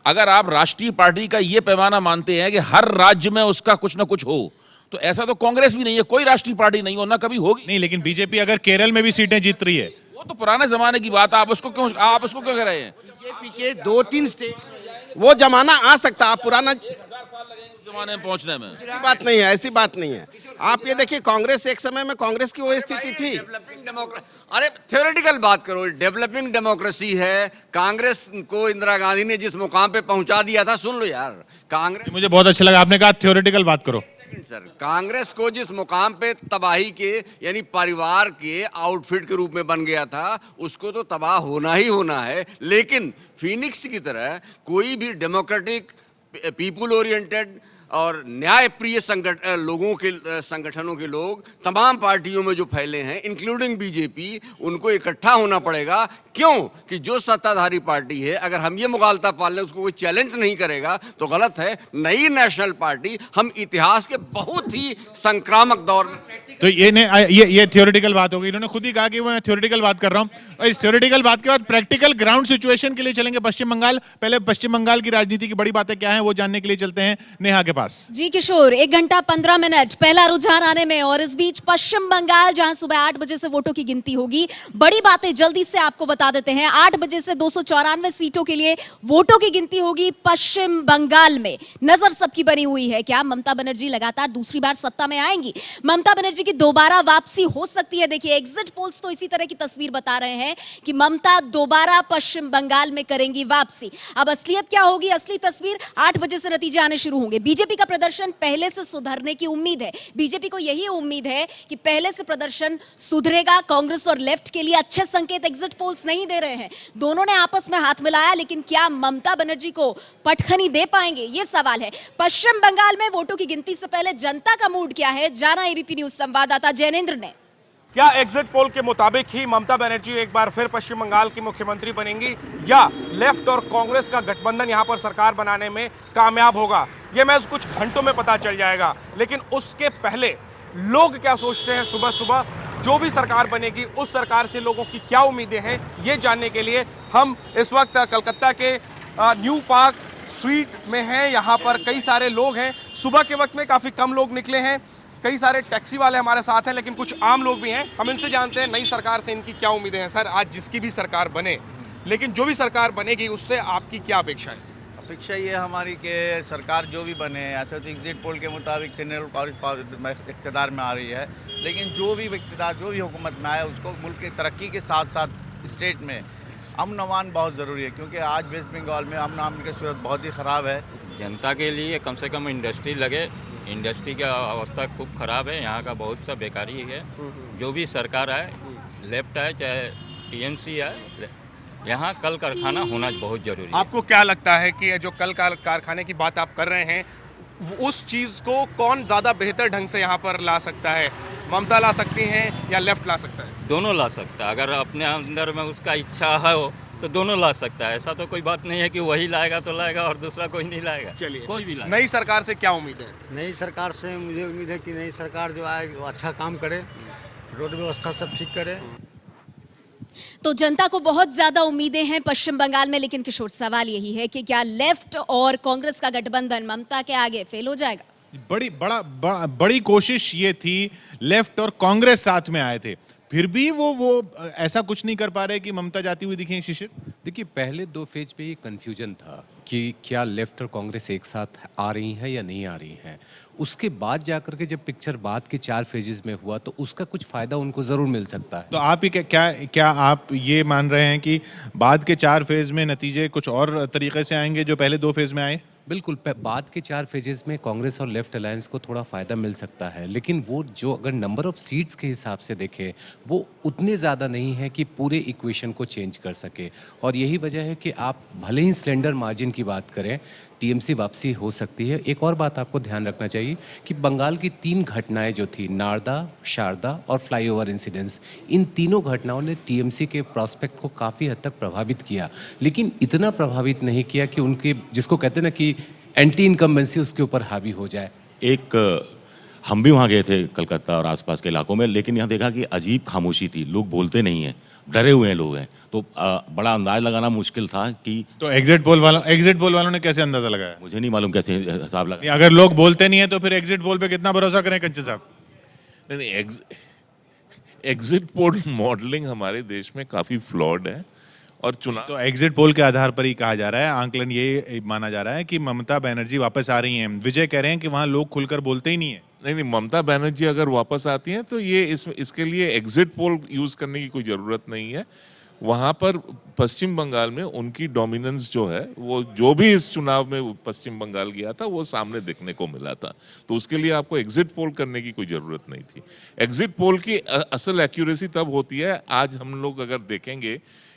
अगर आप राष्ट्रीय पार्टी का ये पैमाना मानते हैं कि हर राज्य में उसका कुछ ना कुछ हो, तो ऐसा तो कांग्रेस भी नहीं है, कोई राष्ट्रीय पार्टी नहीं हो, ना कभी होगी। नहीं, लेकिन बीजेपी अगर केरल में भी सीटें जीत रही है, वो तो पुराने जमाने की बात है, आप उसको क्यों कह रहे हैं? बीजेपी के 2-3 स्टेट वो जमाना आ सकता है, पुराना जमाने में पहुंचने में ऐसी बात नहीं है, ऐसी बात नहीं है। आप ये देखिए, कांग्रेस एक समय में कांग्रेस की वो स्थिति थी। अरे थ्योरेटिकल बात करो, डेवलपिंग डेमोक्रेसी है। कांग्रेस को इंदिरा गांधी ने जिस मुकाम पे पहुंचा दिया था, सुन लो यार, कांग्रेस, मुझे बहुत अच्छा लगा आपने कहा थ्योरेटिकल बात करो। सर, कांग्रेस को जिस मुकाम पे तबाही के यानी परिवार के आउटफिट के रूप में बन गया था, उसको तो तबाह होना ही होना है। लेकिन फिनिक्स की तरह कोई भी डेमोक्रेटिक, पीपुल ओरिएंटेड और न्याय प्रिय लोगों के संगठनों के लोग तमाम पार्टियों में जो फैले हैं, इंक्लूडिंग बीजेपी, उनको इकट्ठा होना पड़ेगा। क्यों कि जो सत्ताधारी पार्टी है, अगर हम ये मुगालता पाल लें, उसको कोई चैलेंज नहीं करेगा तो गलत है। नई नेशनल पार्टी, हम इतिहास के बहुत ही संक्रामक दौर में, तो ये थ्योरेटिकल बात हो गई। इन्होंने खुद ही कहा कि मैं थ्योरेटिकल बात कर रहा हूं, और इस थ्योरेटिकल बात के बाद प्रैक्टिकल ग्राउंड सिचुएशन के लिए चलेंगे पश्चिम बंगाल। पहले पश्चिम बंगाल की राजनीति की बड़ी बातें क्या हैं वो जानने के लिए चलते हैं नेहा के पास। जी किशोर, 1 घंटा 15 मिनट पहला रुझान आने में, और इस बीच पश्चिम बंगाल जहां सुबह 8 बजे से वोटों की गिनती होगी। बड़ी बातें जल्दी से आपको बता देते हैं। 8 बजे से 294 सीटों के लिए वोटों की गिनती होगी पश्चिम बंगाल में। नजर सबकी बनी हुई है, क्या ममता बनर्जी लगातार दूसरी बार सत्ता में आएंगी? ममता बनर्जी की दोबारा वापसी हो सकती है। देखिए, एग्जिट पोल्स तो इसी तरह की तस्वीर बता रहे हैं कि ममता दोबारा पश्चिम बंगाल में करेंगी वापसी। अब असलियत क्या होगी, असली तस्वीर 8 बजे से नतीजे आने शुरू होंगे। बीजेपी का प्रदर्शन पहले से सुधरने की उम्मीद है। बीजेपी को यही उम्मीद है कि पहले से प्रदर्शन सुधरेगा। कांग्रेस और लेफ्ट के लिए अच्छे संकेत एग्जिट पोल्स नहीं दे रहे हैं। दोनों ने आपस में हाथ मिलाया, लेकिन क्या ममता बनर्जी को पटखनी दे पाएंगे, ये सवाल है। पश्चिम बंगाल में वोटों की गिनती से पहले जनता का मूड क्या है, जाना एबीपी न्यूज संवाददाता जैनेंद्र ने। क्या एग्जिट पोल के मुताबिक ही ममता बनर्जी एक बार फिर पश्चिम बंगाल की मुख्यमंत्री बनेंगी, या लेफ्ट और कांग्रेस का गठबंधन यहां पर सरकार बनाने में कामयाब होगा? ये महज कुछ घंटों में पता चल जाएगा। लेकिन उसके पहले लोग क्या सोचते हैं सुबह सुबह, जो भी सरकार बनेगी उस सरकार से लोगों की क्या उम्मीदें हैं, ये जानने के लिए हम इस वक्त कलकत्ता के न्यू पार्क स्ट्रीट में हैं। यहाँ पर कई सारे लोग हैं। सुबह के वक्त में काफ़ी कम लोग निकले हैं। कई सारे टैक्सी वाले हमारे साथ हैं, लेकिन कुछ आम लोग भी हैं। हम इनसे जानते हैं नई सरकार से इनकी क्या उम्मीदें हैं। सर, आज जिसकी भी सरकार बने, लेकिन जो भी सरकार बनेगी उससे आपकी क्या अपेक्षा है? अपेक्षा ये हमारी कि सरकार जो भी बने, ऐसे तो एग्जिट पोल के मुताबिक तृणमूल कांग्रेस इक़्तिदार में आ रही है, लेकिन जो भी इक़्तिदार, जो भी हुकूमत में आए, उसको मुल्क की तरक्की के साथ साथ स्टेट में अमन अमान बहुत ज़रूरी है, क्योंकि आज वेस्ट बंगाल में अमन अमान की सूरत बहुत ही ख़राब है। जनता के लिए कम से कम इंडस्ट्री लगे। इंडस्ट्री की अवस्था खूब ख़राब है, यहाँ का बहुत सा बेकारी है। जो भी सरकार आए, लेफ्ट आए चाहे टीएमसी आए, यहाँ कल कारखाना होना बहुत ज़रूरी है। आपको क्या लगता है कि जो कल कारखाने की बात आप कर रहे हैं, उस चीज़ को कौन ज़्यादा बेहतर ढंग से यहाँ पर ला सकता है? ममता ला सकती हैं या लेफ्ट ला सकता है? दोनों ला सकता है, अगर अपने अंदर में उसका इच्छा है हो तो दोनों ला सकता है। ऐसा तो कोई बात नहीं है कि वही लाएगा तो लाएगा और दूसरा कोई नहीं लाएगा। चलिए, कोई भी लाएगा। नई सरकार से क्या उम्मीद है? नई सरकार से मुझे उम्मीद है कि नई सरकार जो आए वो अच्छा काम करे, रोड व्यवस्था सब ठीक करे। तो जनता को बहुत ज्यादा उम्मीदें हैं पश्चिम बंगाल में, लेकिन किशोर सवाल यही है कि क्या लेफ्ट और कांग्रेस का गठबंधन ममता के आगे फेल हो जाएगा? बड़ी कोशिश ये थी, लेफ्ट और कांग्रेस साथ में आए थे, फिर भी वो ऐसा कुछ नहीं कर पा रहे कि ममता जाती हुई दिखें। शिशिर, देखिए, पहले 2 फेज पे ये कंफ्यूजन था कि क्या लेफ्ट और कांग्रेस एक साथ आ रही हैं या नहीं आ रही हैं। उसके बाद जाकर के जब पिक्चर बाद के 4 फेजेस में हुआ तो उसका कुछ फायदा उनको जरूर मिल सकता है। तो आप ही क्या आप ये मान रहे हैं कि बाद के 4 फेज में नतीजे कुछ और तरीके से आएंगे जो पहले 2 फेज में आए? बिल्कुल, बाद के 4 फेजेस में कांग्रेस और लेफ्ट अलायंस को थोड़ा फ़ायदा मिल सकता है, लेकिन वो जो अगर नंबर ऑफ सीट्स के हिसाब से देखें वो उतने ज़्यादा नहीं है कि पूरे इक्वेशन को चेंज कर सके। और यही वजह है कि आप भले ही स्लेंडर मार्जिन की बात करें, टीएमसी वापसी हो सकती है। एक और बात आपको ध्यान रखना चाहिए कि बंगाल की 3 घटनाएं जो थी, नारदा, शारदा और फ्लाईओवर इंसिडेंट्स, इन तीनों घटनाओं ने टीएमसी के प्रॉस्पेक्ट को काफ़ी हद तक प्रभावित किया, लेकिन इतना प्रभावित नहीं किया कि उनके, जिसको कहते हैं ना कि एंटी इनकम्बेंसी, उसके ऊपर हावी हो जाए। हम भी वहाँ गए थे कलकत्ता और आसपास के इलाकों में, लेकिन यहाँ देखा कि अजीब खामोशी थी, लोग बोलते नहीं हैं, डरे हुए हैं लोग हैं, तो बड़ा अंदाज लगाना मुश्किल था कि तो एग्जिट पोल वालों ने कैसे अंदाजा लगाया? मुझे नहीं मालूम कैसे हिसाब लगा। अगर लोग बोलते नहीं है तो फिर एग्जिट पोल पे कितना भरोसा करें कंचे साहब? नहीं, एग्जिट पोल मॉडलिंग हमारे देश में काफी फ्लॉड है और चुनाव तो एग्जिट पोल के आधार पर ही कहा जा रहा है, आंकलन ये माना जा रहा है कि ममता बनर्जी वापस आ रही हैं। विजय कह रहे हैं कि वहां लोग खुलकर बोलते ही नहीं है। नहीं, ममता बनर्जी अगर वापस आती हैं तो ये इसके लिए एग्जिट पोल यूज करने की कोई जरूरत नहीं है। वहां पर पश्चिम बंगाल में उनकी डोमिनेंस जो है, वो जो भी इस चुनाव में पश्चिम बंगाल गया था वो सामने देखने को मिला था, तो उसके लिए आपको एग्जिट पोल करने की कोई जरूरत नहीं थी। एग्जिट पोल की असल एक्यूरेसी तब होती है, आज हम लोग अगर देखेंगे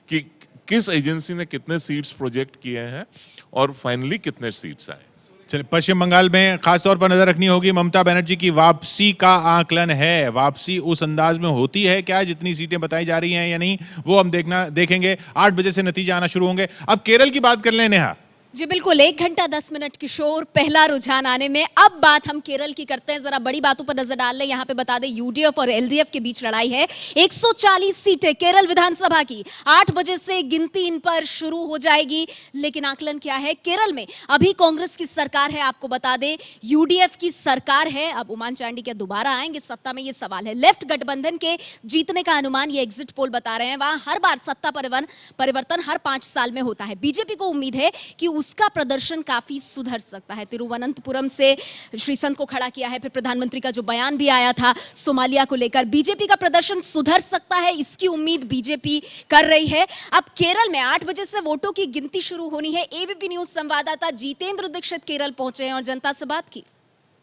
कि किस एजेंसी ने कितने सीट्स प्रोजेक्ट किए हैं और फाइनली कितने सीट्स आए। चलिए, पश्चिम बंगाल में खास तौर पर नजर रखनी होगी। ममता बनर्जी की वापसी का आकलन है, वापसी उस अंदाज में होती है क्या जितनी सीटें बताई जा रही हैं या नहीं, वो हम देखेंगे। 8 बजे से नतीजे आना शुरू होंगे। अब केरल की बात कर लें नेहा। जी बिल्कुल, 1 घंटा 10 मिनट किशोर, पहला रुझान आने में। अब बात हम केरल की करते हैं, जरा बड़ी बातों पर नजर डाल लें। यहाँ पे बता दें, यूडीएफ और एलडीएफ के बीच लड़ाई है। 140 सीटें केरल विधानसभा की, 8 बजे से गिनती इन पर शुरू हो जाएगी। लेकिन आकलन क्या है, केरल में अभी कांग्रेस की सरकार है, आपको बता दें यूडीएफ की सरकार है। अब उमान चांडी क्या दोबारा आएंगे सत्ता में, ये सवाल है। लेफ्ट गठबंधन के जीतने का अनुमान ये एग्जिट पोल बता रहे हैं। वहां हर बार सत्ता परिवर्तन हर 5 साल में होता है। बीजेपी को उम्मीद है कि उसका प्रदर्शन काफी सुधर सकता है। तिरुवनंतपुरम से श्री संत को खड़ा किया है, फिर प्रधानमंत्री का जो बयान भी आया था सोमालिया को लेकर, बीजेपी का प्रदर्शन सुधर सकता है, इसकी उम्मीद बीजेपी कर रही है। अब केरल में 8 बजे से वोटों की गिनती शुरू होनी है। एबीपी न्यूज संवाददाता जितेंद्र दीक्षित केरल पहुंचे हैं और जनता से बात की।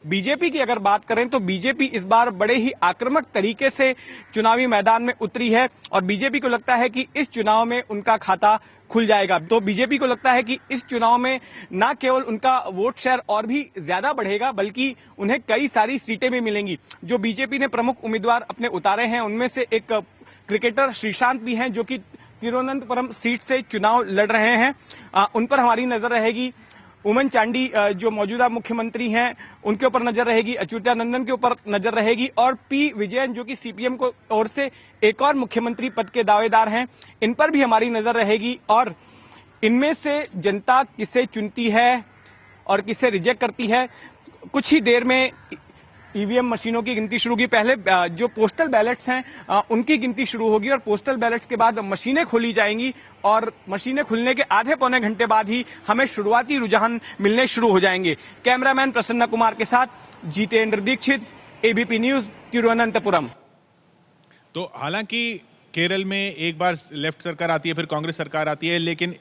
बीजेपी की अगर बात करें तो बीजेपी इस बार बड़े ही आक्रामक तरीके से चुनावी मैदान में उतरी है और बीजेपी को लगता है कि इस चुनाव में उनका खाता खुल जाएगा। तो बीजेपी को लगता है कि इस चुनाव में न केवल उनका वोट शेयर और भी ज्यादा बढ़ेगा, बल्कि उन्हें कई सारी सीटें भी मिलेंगी। जो बीजेपी ने प्रमुख उम्मीदवार अपने उतारे हैं उनमें से एक क्रिकेटर श्रीशांत भी हैं, जो कि तिरुवनंतपुरम सीट से चुनाव लड़ रहे हैं। उन पर हमारी नजर रहेगी। उमन चांडी जो मौजूदा मुख्यमंत्री हैं उनके ऊपर नजर रहेगी, अच्युतानंदन के ऊपर नजर रहेगी और पी विजयन जो कि सीपीएम को ओर से एक और मुख्यमंत्री पद के दावेदार हैं, इन पर भी हमारी नजर रहेगी। और इनमें से जनता किसे चुनती है और किसे रिजेक्ट करती है, कुछ ही देर में ईवीएम मशीनों की गिनती शुरू होगी। पहले जो पोस्टल बैलेट्स हैं उनकी गिनती शुरू होगी और पोस्टल बैलेट्स के बाद मशीनें खोली जाएंगी और मशीनें खुलने के आधे पौने घंटे बाद ही हमें शुरुआती रुझान मिलने शुरू हो जाएंगे। कैमरामैन प्रसन्न कुमार के साथ जितेंद्र दीक्षित, एबीपी न्यूज, तिरुवनंतपुरम। तो हालांकि केरल में एक बार लेफ्ट सरकार आती है, फिर कांग्रेस सरकार आती है, लेकिन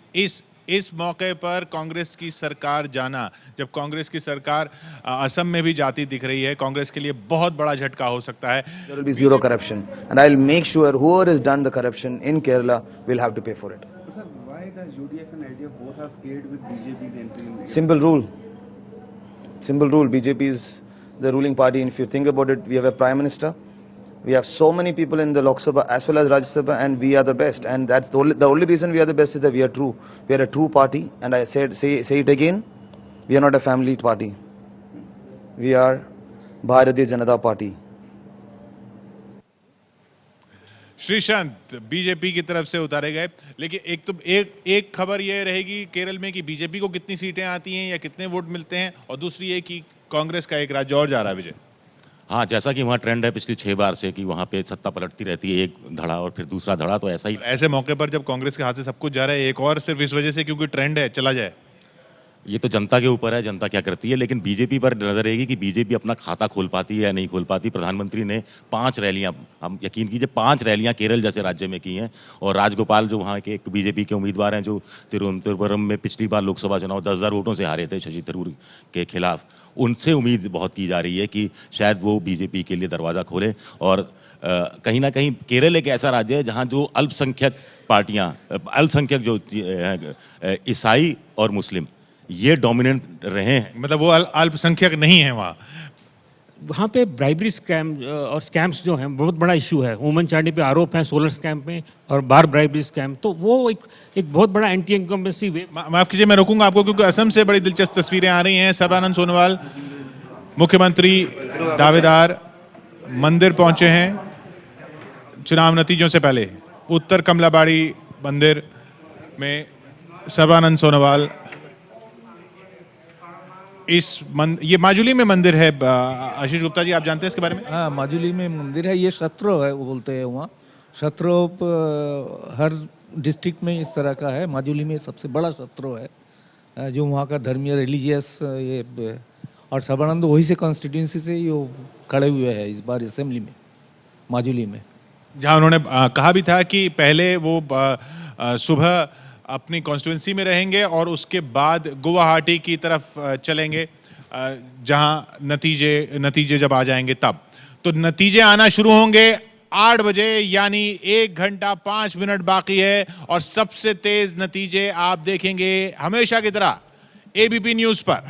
इस मौके पर कांग्रेस की सरकार जाना, जब कांग्रेस की सरकार असम में भी जाती दिख रही है, कांग्रेस के लिए बहुत बड़ा झटका हो सकता है। There will be zero corruption and I will make sure whoever has done the corruption in Kerala will have to pay for it. Sir, why the UDF and LDF both are scared with BJP's entry in? Simple rule. Simple rule, BJP is the ruling party. And if you think about it, we have a prime minister. We have so many people in the Lok Sabha as well as Rajya Sabha, and we are the best. And that's the only reason we are the best is that we are true. We are a true party. And I say it again, we are not a family party. We are Bharatiya Janata Party. Sreesanth BJP की तरफ से उतारे गए, लेकिन एक खबर यह रहेगी केरल में कि बीजेपी को कितनी सीटें आती हैं या कितने वोट मिलते हैं, और दूसरी ये कि कांग्रेस का एक राज्य और जा रहा है विजय। हाँ, जैसा कि वहाँ ट्रेंड है पिछली 6 बार से कि वहाँ पे सत्ता पलटती रहती है, एक धड़ा और फिर दूसरा धड़ा, तो ऐसा ही। ऐसे मौके पर जब कांग्रेस के हाथ से सब कुछ जा रहा है, एक और सिर्फ इस वजह से क्योंकि ट्रेंड है चला जाए, ये तो जनता के ऊपर है, जनता क्या करती है। लेकिन बीजेपी पर नजर रहेगी कि बीजेपी अपना खाता खोल पाती है या नहीं खोल पाती। प्रधानमंत्री ने 5 रैलियां, हम यकीन कीजिए 5 रैलियां केरल जैसे राज्य में की हैं, और राजगोपाल जो वहाँ के एक बीजेपी के उम्मीदवार हैं, जो तिरुवनंतपुरम में पिछली बार लोकसभा चुनाव 10,000 वोटों से हारे थे शशि थरूर के खिलाफ, उनसे उम्मीद बहुत की जा रही है कि शायद वो बीजेपी के लिए दरवाज़ा खोले। और कहीं ना कहीं केरल एक ऐसा राज्य है जहाँ जो अल्पसंख्यक पार्टियाँ, अल्पसंख्यक जो ईसाई और मुस्लिम, ये डोमिनेंट रहे हैं। मतलब वो अल्पसंख्यक नहीं है वहाँ पे ब्राइबरी स्कैम और स्कैम्स जो हैं बहुत बड़ा इशू है। वुमन चार्डी पे आरोप हैं, सोलर स्कैम पे और बार ब्राइबरी स्कैम, तो वो एक बहुत बड़ा एंटी इनकम्बेंसी वे। माफ कीजिए, मैं रोकूंगा आपको क्योंकि असम से बड़ी दिलचस्प तस्वीरें आ रही हैं। सर्बानंद सोनोवाल मुख्यमंत्री दावेदार मंदिर पहुंचे हैं चुनाव नतीजों से पहले। उत्तर कमलाबाड़ी मंदिर में सर्बानंद सोनोवाल, ये माजुली में मंदिर है। आशीष गुप्ता जी, आप जानते हैं इसके बारे में? हाँ, माजुली में मंदिर है, ये सत्र है वो बोलते हैं वहाँ। सत्र हर डिस्ट्रिक्ट में इस तरह का है, माजुली में सबसे बड़ा सत्र है जो वहाँ का धर्मीय रिलीजियस ये। और सर्बानंद वही से कॉन्स्टिट्यूंसी से ये खड़े हुए हैं इस बार असेंबली में माजुली में, जहाँ उन्होंने कहा भी था कि पहले वो सुबह अपनी कॉन्स्टिट्यूंसी में रहेंगे और उसके बाद गुवाहाटी की तरफ चलेंगे, जहां नतीजे जब आ जाएंगे तब। तो नतीजे आना शुरू होंगे 8 बजे, यानी 1 घंटा 5 मिनट बाकी है, और सबसे तेज नतीजे आप देखेंगे हमेशा की तरह एबीपी न्यूज पर।